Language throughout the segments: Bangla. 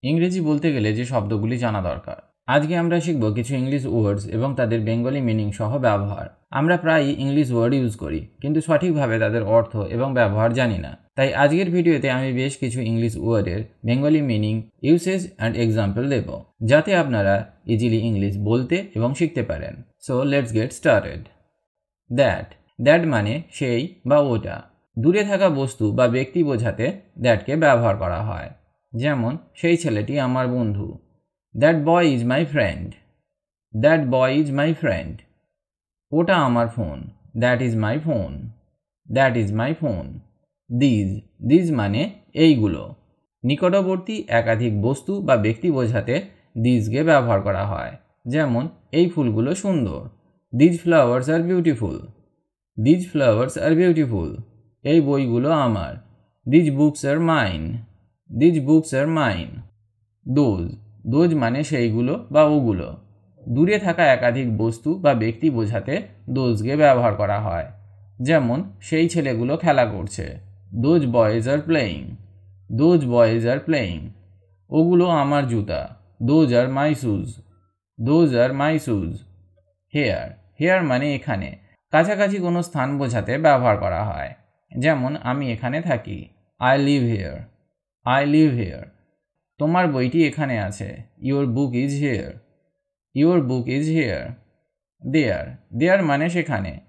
ইংরেজি বলতে গেলে যে শব্দগুলি জানা দরকার। আজকে আমরা শিখব কিছু ইংলিশ ওয়ার্ডস এবং তাদের বেঙ্গলি মিনিং সহ ব্যবহার। আমরা প্রায়ই ইংলিশ ওয়ার্ড ইউজ করি, কিন্তু সঠিকভাবে তাদের অর্থ এবং ব্যবহার জানি না। তাই আজকের ভিডিওতে আমি বেশ কিছু ইংলিশ ওয়ার্ডের Bengali meaning, usage and example দেব, যাতে আপনারা ইজিলি ইংলিশ বলতে এবং শিখতে পারেন। So let's get started. That মানে সেই বা ওটা। দূরে থাকা বস্তু বা ব্যক্তি বোঝাতে দ্যাটকে ব্যবহার করা হয়। যেমন, সেই ছেলেটি আমার বন্ধু। That boy is my friend. That boy is my friend. ওটা আমার phone. That is my phone. That is my phone. These মানে এইগুলো। নিকটবর্তী একাধিক বস্তু বা ব্যক্তি বোঝাতে দিজকে ব্যবহার করা হয়। যেমন, এই ফুলগুলো সুন্দর। These flowers are beautiful. These flowers are beautiful. এই বইগুলো আমার। These books are mine. These books are mine. Those মানে সেইগুলো বা ওগুলো। দূরে থাকা একাধিক বস্তু বা ব্যক্তি বোঝাতে দোজকে ব্যবহার করা হয়। যেমন, সেই ছেলেগুলো খেলা করছে। Those boys are playing. Those boys are playing. ওগুলো আমার জুতা। Those are my shoes. Those are my shoes. Here মানে এখানে। কাছাকাছি কোনো স্থান বোঝাতে ব্যবহার করা হয়। যেমন, আমি এখানে থাকি। I live here. I live here. তোমার বইটি এখানে আছে। Your book is here. Your book is here. There মানে সেখানে।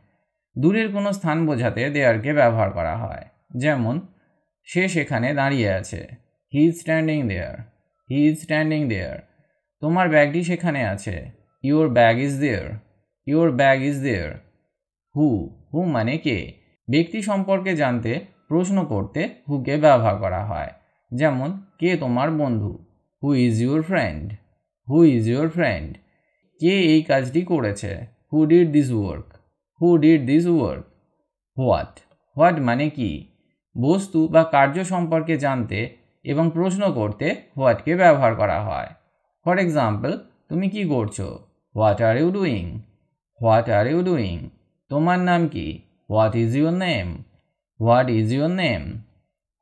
দূরের কোনো স্থান বোঝাতে দেয়ারকে ব্যবহার করা হয়। যেমন, সে সেখানে দাঁড়িয়ে আছে। He is standing there. He is standing there. তোমার ব্যাগটি সেখানে আছে। Your bag is there. Your bag is there. Who মানে কে। ব্যক্তি সম্পর্কে জানতে প্রশ্ন করতে হুকে ব্যবহার করা হয়। যেমন, কে তোমার বন্ধু। Who is your friend. Who is your friend. কে এই কাজটি করেছে। Who did this work. Who did this work. What মানে কি। বস্তু বা কার্য সম্পর্কে জানতে এবং প্রশ্ন করতে হোয়াটকে ব্যবহার করা হয়। ফর এক্সাম্পল, তুমি কি করছো। What are you doing. What are you doing. তোমার নাম কি। What is your name. What is your name.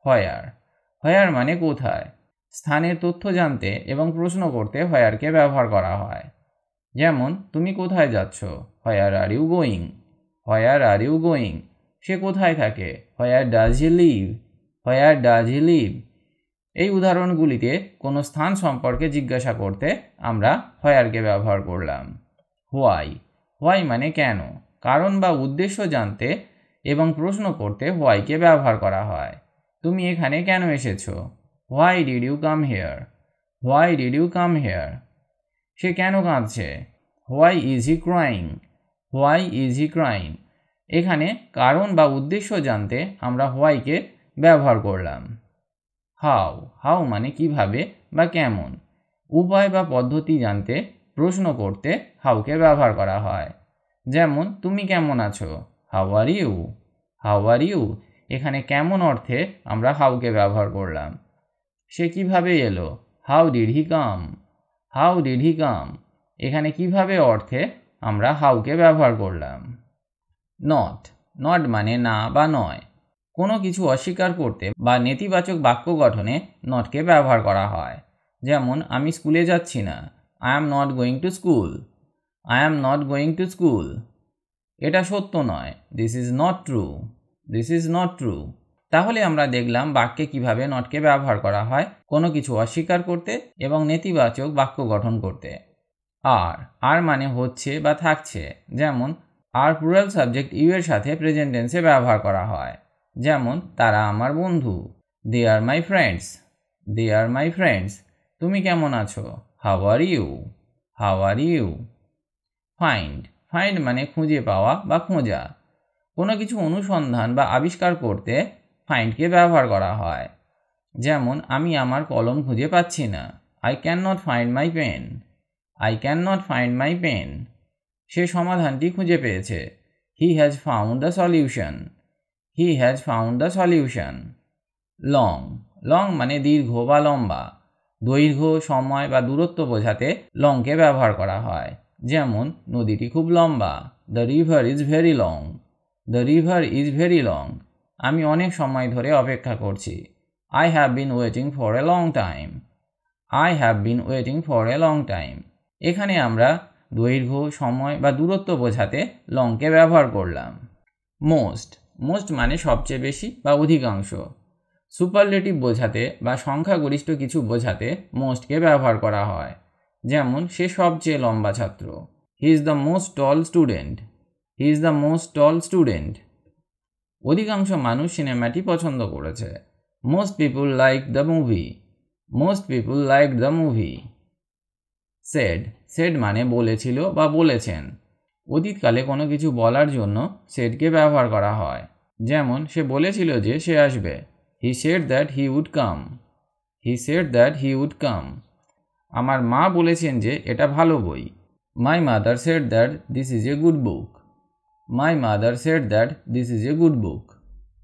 Where মানে কোথায়। স্থানের তথ্য জানতে এবং প্রশ্ন করতে হোয়ারকে ব্যবহার করা হয়। যেমন, তুমি কোথায় যাচ্ছ। Where are you going. Where are you going. সে কোথায় থাকে। Where does he live. Where does he live. এই উদাহরণগুলিতে কোনো স্থান সম্পর্কে জিজ্ঞাসা করতে আমরা হোয়ারকে ব্যবহার করলাম। হোয়াই মানে কেন। কারণ বা উদ্দেশ্য জানতে এবং প্রশ্ন করতে হোয়াইকে ব্যবহার করা হয়। তুমি এখানে কেন এসেছো। Why did you come here. Why did you come here. সে কেন কাঁদছে। Why is he crying. Why is he crying. এখানে কারণ বা উদ্দেশ্য জানতে আমরা হোয়াইকে ব্যবহার করলাম। হাউ মানে কিভাবে বা কেমন। উপায় বা পদ্ধতি জানতে প্রশ্ন করতে হাউকে ব্যবহার করা হয়। যেমন, তুমি কেমন আছো। How are you. How are you. এখানে কেমন অর্থে আমরা হাউকে ব্যবহার করলাম। সে কিভাবে এলো। How did he come. How did he come. এখানে কিভাবে অর্থে আমরা হাউকে ব্যবহার করলাম। নট মানে না বা নয়। কোনো কিছু অস্বীকার করতে বা নেতিবাচক বাক্য গঠনে নটকে ব্যবহার করা হয়। যেমন, আমি স্কুলে যাচ্ছি না। I am not going to school. I am not going to school. এটা সত্য নয়। This is not true. This is not true. তাহলে আমরা দেখলাম বাক্যে কিভাবে নটকে ব্যবহার করা হয় কোনো কিছু অস্বীকার করতে এবং নেতিবাচক বাক্য গঠন করতে। আর মানে হচ্ছে বা থাকছে। যেমন, আর প্লুরাল সাবজেক্ট ইউ এর সাথে প্রেজেন্ট টেন্সে ব্যবহার করা হয়। যেমন, তারা আমার বন্ধু। They are my friends. They are my friends. তুমি কেমন আছো। How are you. How are you. Find মানে খুঁজে পাওয়া বা খোঁজা। কোনো কিছু অনুসন্ধান বা আবিষ্কার করতে ফাইন্ডকে ব্যবহার করা হয়। যেমন, আমি আমার কলম খুঁজে পাচ্ছি না। I can not find my pen. I can not find my pen. সে সমাধানটি খুঁজে পেয়েছে। He has found the solution. He has found the solution. Long মানে দীর্ঘ বা লম্বা। দৈর্ঘ্য, সময় বা দূরত্ব বোঝাতে লংকে ব্যবহার করা হয়। যেমন, নদীটি খুব লম্বা। The river is very long. The river is very long. আমি অনেক সময় ধরে অপেক্ষা করছি। I have been waiting for a long time. I have been waiting for a long time. এখানে আমরা দৈর্ঘ্য, সময় বা দূরত্ব বোঝাতে লংকে ব্যবহার করলাম। মোস্ট, মোস্ট মানে সবচেয়ে বেশি বা অধিকাংশ। সুপারলেটিভ বোঝাতে বা সংখ্যাগরিষ্ঠ কিছু বোঝাতে মোস্টকে ব্যবহার করা হয়। যেমন সে সবচেয়ে লম্বা ছাত্র, he is the most tall student, he is the most tall student. অধিকাংশ মানুষ সিনেমাটি পছন্দ করেছে, most people like the movie, most people like the movie. Said, said মানে বলেছিল বা বলেছেন। অতীতকালে কোনো কিছু বলার জন্য সেডকে ব্যবহার করা হয়। যেমন সে বলেছিল যে সে আসবে, he said that he would come, he said that he would come. আমার মা বলেছেন যে এটা ভালো বই, my mother said that this is a good book, my mother said that this is a good book.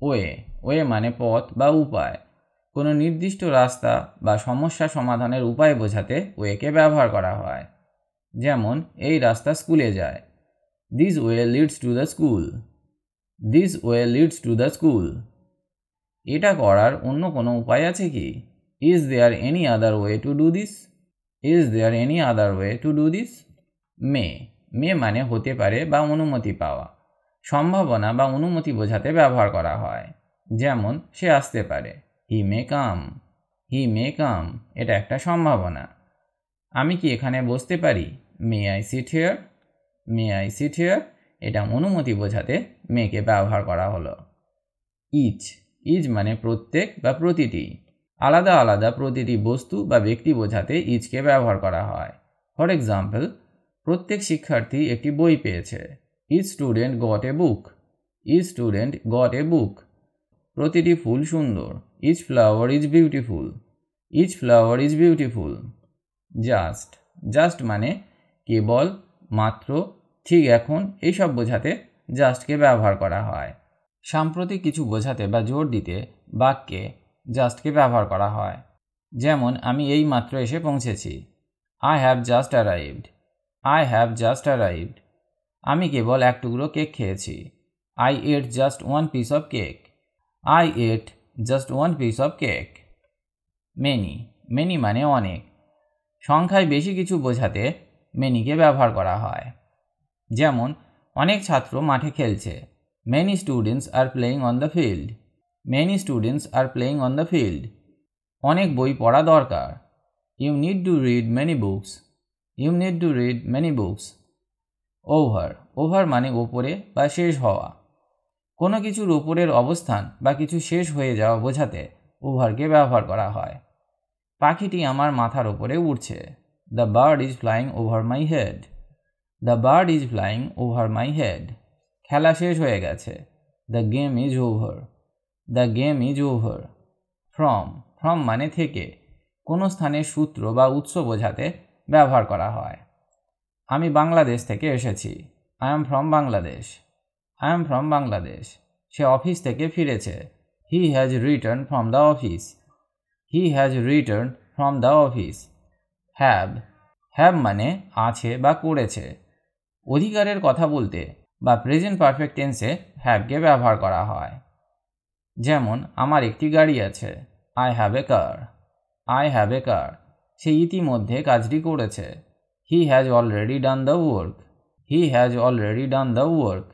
Way, way মানে পথ বা উপায়। কোনো নির্দিষ্ট রাস্তা বা সমস্যা সমাধানের উপায় বোঝাতে ওয়েকে ব্যবহার করা হয়। যেমন এই রাস্তা স্কুলে যায়, this way leads to the school, this way leads to the school. এটা করার অন্য কোনো উপায় আছে কি? Is there any other way to do this, is there any other way to do this. May, may মানে হতে পারে বা অনুমতি পাওয়া। সম্ভাবনা বা অনুমতি বোঝাতে ব্যবহার করা হয়। যেমন সে আসতে পারে, হি মে কাম, হি মে কাম, এটা একটা সম্ভাবনা। আমি কি এখানে বসতে পারি? May I sit here, may I sit here, এটা অনুমতি বোঝাতে মেকে ব্যবহার করা হলো। ইচ, ইচ মানে প্রত্যেক বা প্রতিটি। আলাদা আলাদা প্রতিটি বস্তু বা ব্যক্তি বোঝাতে ইচকে ব্যবহার করা হয়। ফর এক্সাম্পল, প্রত্যেক শিক্ষার্থী একটি বই পেয়েছে, each student got a book, each student got a book. প্রতিটি ফুল সুন্দর, each flower is beautiful, each flower is beautiful. Just, just মানে কেবল, মাত্র, ঠিক এখন, এইসব বোঝাতে জাস্টকে ব্যবহার করা হয়। সাম্প্রতিক কিছু বোঝাতে বা জোর দিতে বাক্যে জাস্টকে ব্যবহার করা হয়। যেমন আমি এই মাত্র এসে পৌঁছেছি, I have just arrived, I have just arrived. আমি কেবল এক টুকরো কেক খেয়েছি, I ate just one piece of cake, I ate just one piece of cake. Many, many মানে অনেক। সংখ্যায় বেশি কিছু বোঝাতে মেনিকে ব্যবহার করা হয়। যেমন অনেক ছাত্র মাঠে খেলছে, many students are playing on the field, many students are playing on the field. অনেক বই পড়া দরকার, you need to read many books, you need to read many books. Over, over মানে ওপরে বা শেষ হওয়া। কোনো কিছুর ওপরের অবস্থান বা কিছু শেষ হয়ে যাওয়া বোঝাতে ওভারকে ব্যবহার করা হয়। পাখিটি আমার মাথার ওপরে উড়ছে, the bird is flying over my head, the bird is flying over my head. খেলা শেষ হয়ে গেছে, the game is over, the game is over. From, from মানে থেকে। কোনো স্থানের সূত্র বা উৎস বোঝাতে ব্যবহার করা হয়। আমি বাংলাদেশ থেকে এসেছি, I am from Bangladesh, I am from Bangladesh. Say office থেকে ফিরেছে, he has return from the office, he has return from the office. Have, have মানে আছে বা করেছে। অধিকারের কথা বলতে বা প্রেজেন্ট পারফেক্ট টেন্সে হ্যাভকে ব্যবহার করা হয়। যেমন আমার একটি গাড়ি আছে, I have a car, I have a car. সে ইতিমধ্যে কাজটি করেছে, he has already done the work, he has already done the work.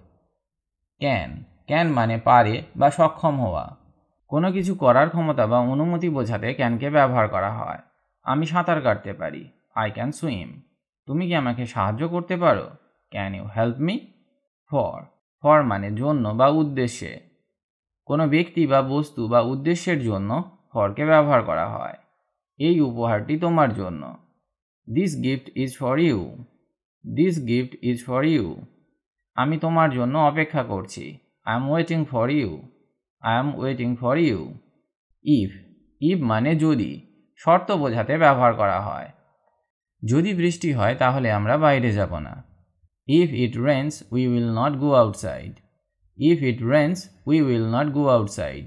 Can, can মানে পারে বা সক্ষম হওয়া। কোনো কিছু করার ক্ষমতা বা অনুমতি বোঝাতে ক্যানকে ব্যবহার করা হয়। আমি সাঁতার কাটতে পারি, আই ক্যান সুইম। তুমি কি আমাকে সাহায্য করতে পারো? Can you help me? For, for মানে জন্য বা উদ্দেশ্যে। কোনো ব্যক্তি বা বস্তু বা উদ্দেশ্যের জন্য ফরকে ব্যবহার করা হয়। এই উপহারটি তোমার জন্য, this gift is for you, this gift is for you. আমি তোমার জন্য অপেক্ষা করছি, I am waiting for you, I am waiting for you. If, if মানে যদি, শর্ত বোঝাতে ব্যবহার করা হয়। যদি বৃষ্টি হয় তাহলে আমরা বাইরে যাব না, if it rains we will not go outside, if it rains we will not go outside.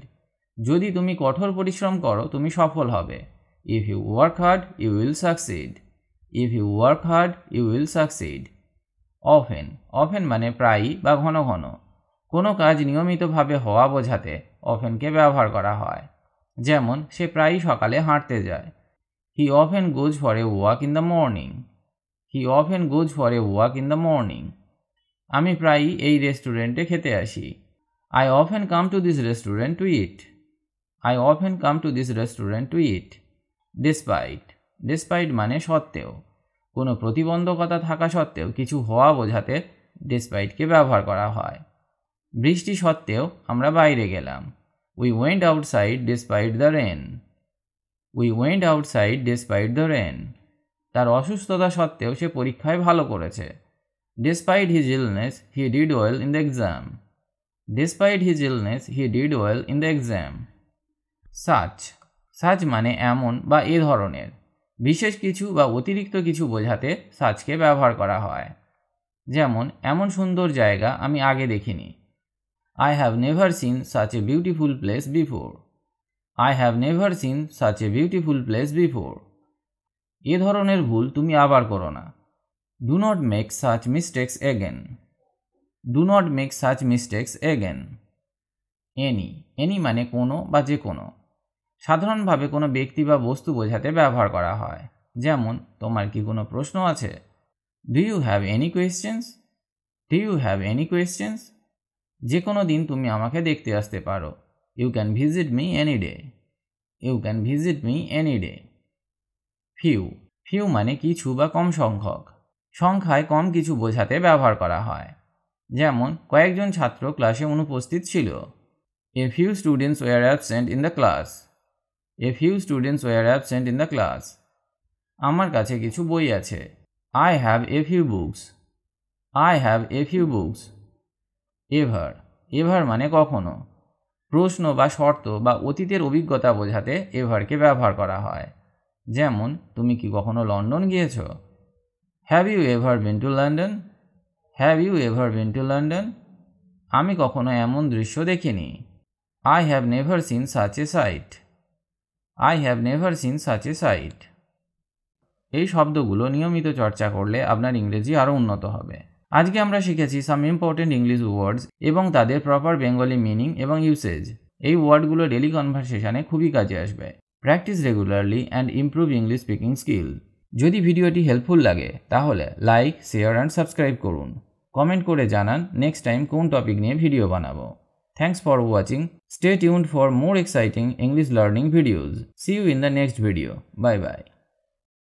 যদি তুমি কঠোর পরিশ্রম করো তুমি সফল হবে, if you work hard you will succeed, if you work hard you will succeed. Often, often মানে প্রায়ই বা ঘন ঘন। কোনো কাজ নিয়মিতভাবে হওয়া বোঝাতে অফেনকে ব্যবহার করা হয়। যেমন সে প্রায়ই সকালে হাঁটতে যায়, He often goes for a walk in the morning. He often goes for a walk in the morning. আমি প্রায়ই এই রেস্টুরেন্টে খেতে আসি। I often come to this restaurant to eat. I often come to this restaurant to eat. Despite. Despite মানে সত্ত্বেও। কোনো প্রতিবন্ধকতা থাকা সত্ত্বেও কিছু হওয়া বোঝাতে despiteকে ব্যবহার করা হয়। বৃষ্টি সত্ত্বেও আমরা বাইরে গেলাম। We went outside despite the rain. We went outside despite the rain. তার অসুস্থতা সত্ত্বেও সে পরীক্ষায় ভালো করেছে। Despite his illness, he did well in the exam. Despite his illness, he did well in the exam. Such. Such মানে এমন বা এ ধরনের। বিশেষ কিছু বা অতিরিক্ত কিছু বোঝাতে suchকে ব্যবহার করা হয়। যেমন এমন সুন্দর জায়গা আমি আগে দেখিনি। I have never seen such a beautiful place before. I have never seen such a beautiful place before. এ ধরনের ভুল তুমি আবার করো না। Do not make such mistakes again. Do not make such mistakes again. Any মানে কোনো বা যে কোনো। সাধারণভাবে কোনো ব্যক্তি বা বস্তু বোঝাতে ব্যবহার করা হয়। যেমন তোমার কি কোনো প্রশ্ন আছে? Do you have any questions? Do you have any questions? যে কোনো দিন তুমি আমাকে দেখতে আসতে পারো। You can visit me any day. You can visit me any day. Few মানে কিছু বা কম সংখ্যক। সংখ্যায় কম কিছু বোঝাতে ব্যবহার করা হয়। যেমন কয়েকজন ছাত্র ক্লাসে অনুপস্থিত ছিল। A few students were absent in the class. A few students were absent in the class. আমার কাছে কিছু বই আছে। I have a few books. I have a few books. Ever মানে কখনো। প্রশ্ন বা শর্ত বা অতীতের অভিজ্ঞতা বোঝাতে everকে ব্যবহার করা হয়। যেমন তুমি কি কখনো লন্ডন গিয়েছো? Have you ever been to London? Have you ever been to London? আমি কখনো এমন দৃশ্য দেখিনি। I have never seen such a sight. I have never seen such a sight. এই শব্দগুলো নিয়মিত চর্চা করলে আপনার ইংরেজি আরও উন্নত হবে। আজকে আমরা শিখেছি সাম ইম্পর্টেন্ট ইংলিশ ওয়ার্ডস এবং তাদের প্রপার বেঙ্গলি মিনিং এবং ইউসেজ। এই ওয়ার্ডগুলো ডেলি কনভারসেশনে খুবই কাজে আসবে। Practice regularly and improve English speaking skill. যদি ভিডিওটি হেল্পফুল লাগে তাহলে লাইক, শেয়ার অ্যান্ড সাবস্ক্রাইব করুন। কমেন্ট করে জানান নেক্সট টাইম কোন টপিক নিয়ে ভিডিও বানাবো। Thanks for watching. Stay tuned for more exciting English learning videos. See you in the next video. Bye bye.